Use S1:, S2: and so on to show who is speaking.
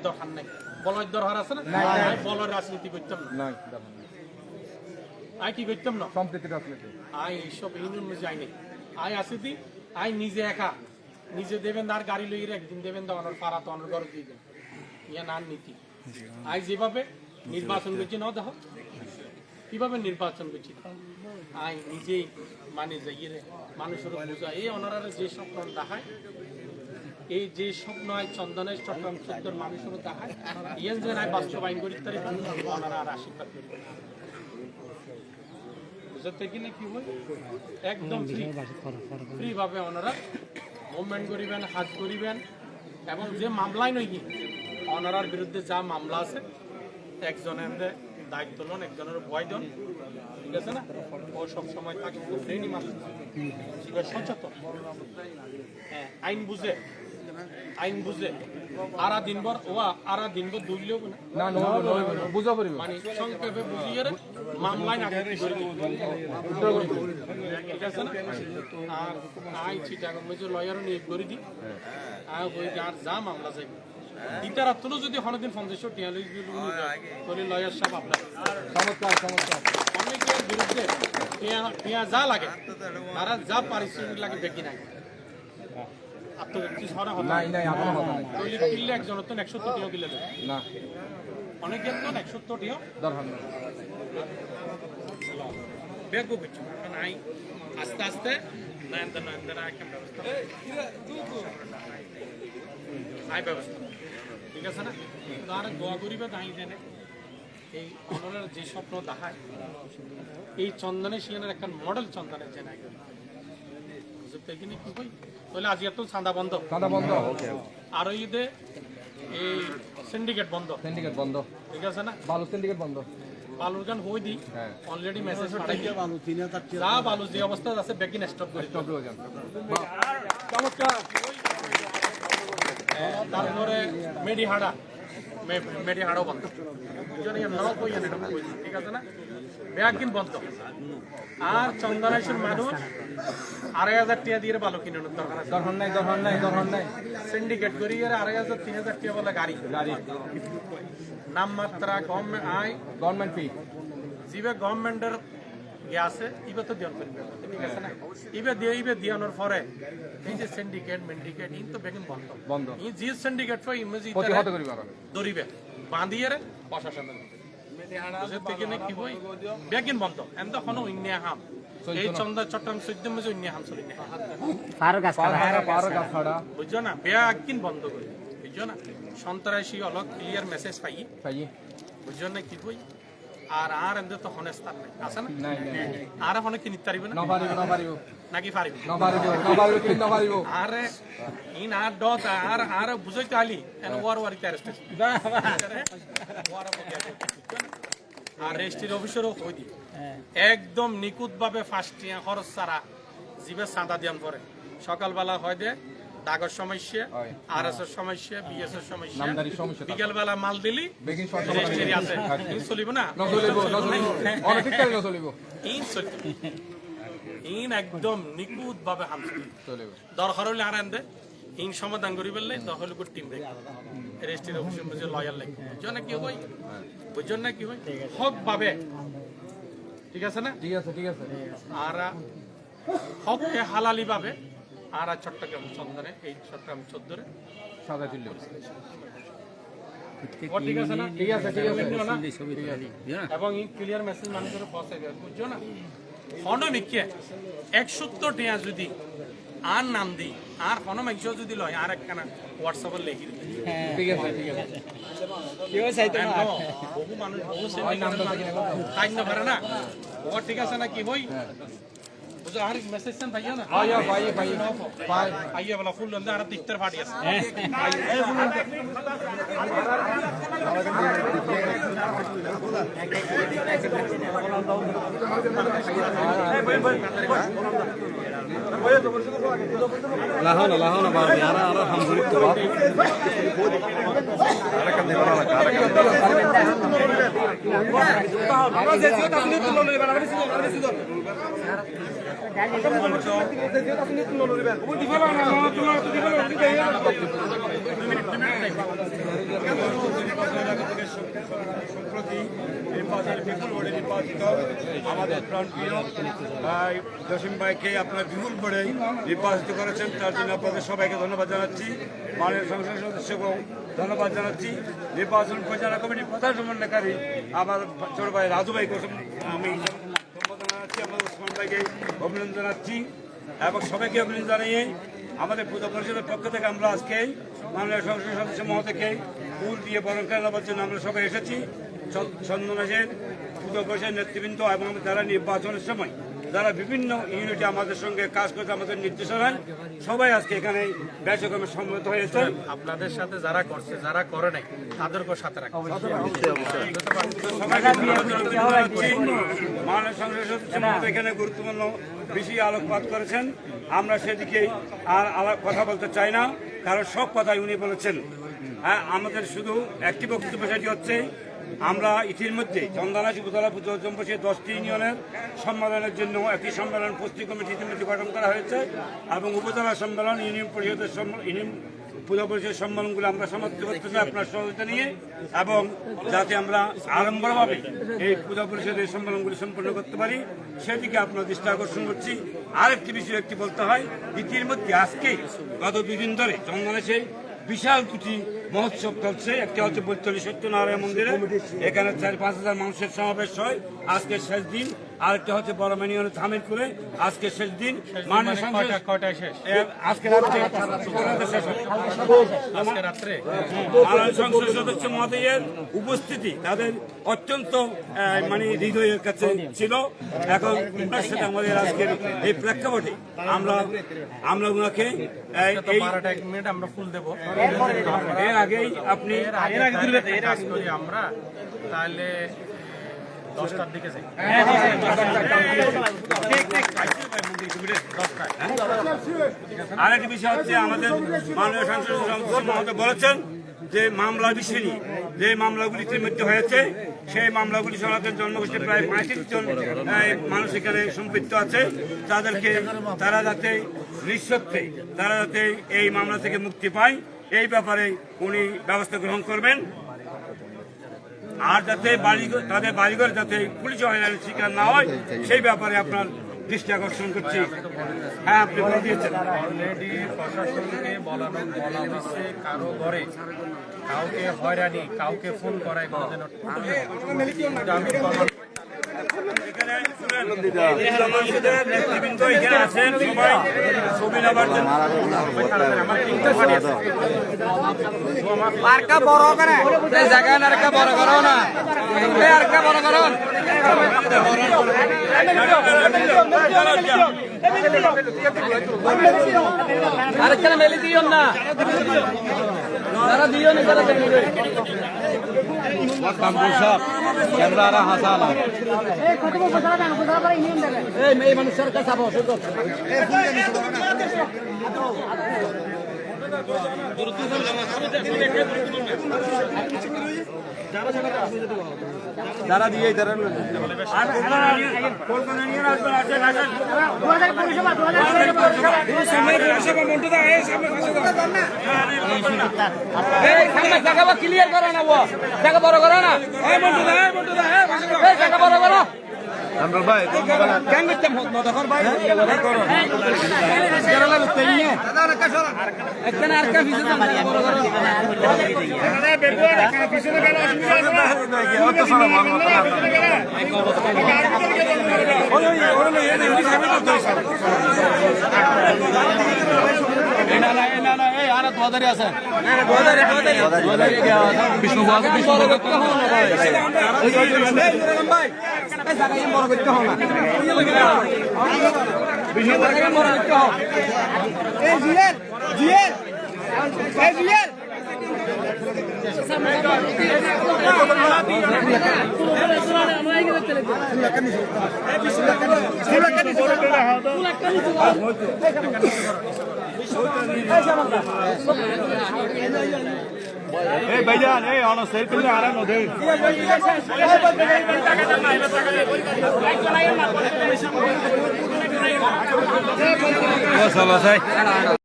S1: দরকার নাই বলয়ের দরকার আছে না বলয়ের রাজনীতি করতাম না আই কি করতাম না সম্প্রীতি রাজনীতি আই এইসব ইউনিয়ন যাই নাই আই আসি দি আই নিজে একা নিজে দেবেন আর গাড়ি লইয়ে একদিন দেবেন তো অনার পাড়া তো অনার ঘর দিয়ে দেন ইয়া নার নীতি আই যেভাবে নির্বাচন করছি না দেখো কিভাবে নির্বাচন করছি আই নিজেই মানে যাইয়ে মানুষের বোঝা এই অনারা যে স্বপ্ন দেখায় এই যে স্বপ্ন চন্দনের চট্টগ্রাম ১৪ মানুষের দেখায় ইয়ান যে নাই বাস্তবায়ন করি তার ওনারা আর আশীর্বাদ করি বুঝতে কিনা কি হয় একদম ফ্রি ভাবে ওনারা মুভমেন্ট করিবেন হাজ করিবেন এবং যে মামলায় নই কি ওনারার বিরুদ্ধে যা মামলা আছে একজনের দায়িত্ব লন একজনের ভয় দেন ঠিক আছে না ও সব সময় থাকে ফ্রেন্ডই মানুষ সচেতন হ্যাঁ আইন বুঝে আরা দিনভর দুইলেও না বুঝা পারিব মানে সংক্ষেপে বুঝিয়ে মামলায় না ঠিক আছে না আর আই চিটাগং মেজো লয়ারও নিয়োগ করে দিই আর যা মামলা যাইব ইতার আত্মনো যদি হনদিন ৫০ টিয়া লই লয়ার সাহেব আপনার অনেকের বিরুদ্ধে টিয়া যা লাগে তারা যা পারিশ্রমিক লাগে দেখি নাই আস্তে আস্তে ঠিক আছে না তারা দোয়া করিবে দাঁড়িয়ে দেনে এই অনরের যে স্বপ্ন দেখায় এই চন্দনে শিয়ানের একটা মডেল চন্দনের যে নাই কি কই তাহলে আজকে তো চাঁদা বন্ধ আর ঈদে এই সিন্ডিকেট বন্ধ ঠিক আছে না বালুর গান হই দি অলরেডি মেসেজ পাঠাই যা বালু যে অবস্থা আছে বেকিং স্টপ করে তারপরে মেডিহাড়াও বন্ধ ঠিক আছে না ব্যাগিন বন্ধ আর চন্দনেশ্বর মানুষ ২,৫০০ টাকা দিয়ে বালু কিনে দরকার নাই সিন্ডিকেট করি ২,৫০০ ৩,০০০ টাকা বলে গাড়ি নামমাত্রা গভর্নমেন্ট ফি জিবে গভর্নমেন্টের আছে ইবে তো দিয়ন করবে ঠিক আছে না ইবে দিয়ানোর পরে এই যে সিন্ডিকেট মেন্ডিকেট ইন তো বেগিন বন্ধ ই জি সিন্ডিকেট ফর ইমেজি দরিবে বাঁধিয়ে প্রশাসনের কি হই বেগিন বন্ধ এন্ড হনো ইন্ডিয়া হাম এই চট্টগ্রাম ১৪ মে ইন্ডিয়া হাম চলে বুঝছো না বেগিন বন্ধ করে বুঝছো না সন্ত্রাসী অলক ক্লিয়ার মেসেজ পাই বুঝছো না কি হই আর এন্ড তো হনেস্তার নাই আছে না আর হনে কি নিতে পারিবে না নাকি পারিবে আরে ইন আর ডট আর বুঝাইতে আলি এন ওয়ারিতে অ্যারেস্ট আর রেজিস্ট্রি অফিসারও কই দি একদম নিখুঁত ভাবে ফাস্টিয়া খরচ ছাড়া জিবে চাঁদা দিয়ান পরে সকালবেলা হয় দে ডাগর সমস্যা আরএস এর সমস্যা বিএস এর সমস্যা বিকেল বেলা মাল দিলি রেজিস্ট্রি আছে চলিব না ইন একদম নিখুঁত ভাবে দরকার হলে আর আনতে ইন সমাধান করি বললে দখল করে টিম রেখে রেজিস্ট্রি অফিসের মধ্যে লয়ার লেখে বুঝছো না কি হয় বুঝছেন না কি হয় হক ভাবে ঠিক আছে না আর হককে হালালি ভাবে আর চট্টগ্রাম চন্দনে এই চট্টগ্রাম ১৪ সাদা দিল ঠিক আছে না এবং ক্লিয়ার মেসেজ মানুষের পৌঁছাই দেবে বুঝছো না হনমিকে ১৭০ টাকা যদি আর নাম দিই আর হনমিক যদি লয় আর একখানা হোয়াটসঅ্যাপে লিখি ঠিক আছে বহু মানুষ তাই না পারে না ও ঠিক আছে না কি বই বুঝো আর মেসেজ সেন্ড ভাইয়া না আইয়া বলা ফুল লন্দে আর দিকতের ফাটি আছে লাহানা বার यार আর हम गरीब तो बाप আরেকটা দেওয়া লাগা আমরা যে যে তাসনিত লো লইবা না বেশি বেশি দর তাসনিত লো লইবা ও দিবা না তো দিবা না
S2: বিপুল ভোটে নির্বাচিত আমাদের প্রাণপ্রিয় জসিম ভাইকে আপনারা বিপুল ভোটে নির্বাচিত করেছেন, তার জন্য আপনাদের সবাইকে ধন্যবাদ জানাচ্ছি। মাননীয় সংসদ সদস্যকেও ধন্যবাদ জানাচ্ছি। নির্বাচন পরিচালনা কমিটির প্রধান সমন্বয়কারী আমার ছোট ভাই রাজু ভাইকে আমি ধন্যবাদ জানাচ্ছি, আমাদের ওসমান ভাইকে অভিনন্দন জানাচ্ছি এবং সবাইকে অভিনন্দন জানিয়ে আমাদের পূজা পরিষদের পক্ষ থেকে আমরা আজকে মাননীয় সংসদ সদস্য মহোদয়কে ফুল দিয়ে বরণ করে নেওয়ার জন্য আমরা সবাই এসেছি। চন্দনাশের পূজা পরিষদের নেতৃবৃন্দ এবং যারা নির্বাচনের সময় যারা বিভিন্ন ইউনিটে আমাদের সঙ্গে কাজ করতে আমাদের নির্দেশনায় সবাই আজকে এখানে ব্যাচক্রমে সম্মত হয়েছে।
S1: আপনাদের সাথে যারা করছে যারা করে নাই তাদেরকেও সাথে রাখা
S2: মাননীয় সংসদ সদস্য মহোদয় এখানে গুরুত্বপূর্ণ বিষয়ে আলোকপাত করেছেন। আমরা সেদিকে আর কথা বলতে চাই না, কারণ সব কথাই উনি বলেছেন। হ্যাঁ, আমাদের শুধু একটি বক্তব্য সেটি হচ্ছে আমরা ইতিমধ্যে চন্দনা উপজেলা পূজা 10টি ইউনিয়নের সম্মেলনের জন্য একটি সম্মেলন প্রস্তুতি কমিটি ইতিমধ্যে গঠন করা হয়েছে এবং উপজেলা সম্মেলন ইউনিয়ন পরিষদের ইউনিয়ন পূজা পরিষদের সম্মেলনগুলো আমরা সমাপ্ত করতে চাই আপনার সহযোগিতা নিয়ে, এবং যাতে আমরা আড়ম্বরভাবে এই পূজা পরিষদের সম্মেলনগুলি সম্পন্ন করতে পারি সেদিকে আপনার দৃষ্টি আকর্ষণ করছি। আরেকটি বিষয় একটি বলতে হয়, ইতিমধ্যে আজকে গত 2 দিন ধরে চন্দনাশে বিশাল দুটি মহোৎসব চলছে। একটি হচ্ছে বৈতলী সত্যনারায়ণ মন্দিরে, এখানে 4-5 হাজার মানুষের সমাবেশ হয় আজকে শেষ দিন। আরেকটা হচ্ছে বড়মানি ধামের করে আজকে শেষ দিন। আজকে রাত্রে সংসদ সদস্য মহোদয়ের উপস্থিতি তাদের অত্যন্ত মানে হৃদয়ের কাছে ছিল। এখন তার সাথে আমাদের আজকের এই প্রেক্ষাপটে আমরা ওনাকে
S1: আমরা ফুল দেবো।
S2: এর আগেই আপনি
S1: আমরা তাহলে 10টার দিকে যাই।
S2: আরেকটি বিষয় হচ্ছে আমাদের মাননীয় সংসদ সদস্য বলেছেন যে মামলা বিষয় নিয়ে যে মামলাগুলি ইতিমধ্যে হয়েছে সেই মামলাগুলি সনাতন জন্মগোষ্ঠীর প্রায় 35 জন মানুষ এখানে সম্পৃক্ত আছে, তারা যাতে নিঃশর্তে তারা যাতে এই মামলা থেকে মুক্তি পায় এই ব্যাপারে উনি ব্যবস্থা গ্রহণ করবেন। আর যাতে তাদের বাড়িঘর যাতে পুলিশ হয়রানির শিকার না হয় সেই ব্যাপারে আপনার দৃষ্টি আকর্ষণ করছি। হ্যাঁ, আপনি বলে দিয়েছেন
S1: অলরেডি প্রশাসনকে বলা হয়েছে কারো ঘরে কাউকে হয়রানি কাউকে ফোন করায়
S2: নেতৃবৃন্দ এখানে আছেন সবাই ছবি নেবার জন্য
S3: আরেকখানে মেলে দিও না, তারা দিও না, তারা ক্যামেরা হাসালা এই মানুষের কাছে যারা দিয়ে তারা ক্লিয়ার করো না, টাকা বড় করো না, টাকা বড় করো ভাই কেন করতাম ভাই এখানে আর কা ভিসা বড় করো বিষ্ণু এই ভাইজান এই অন সেলফি না আরাম ওদের চলো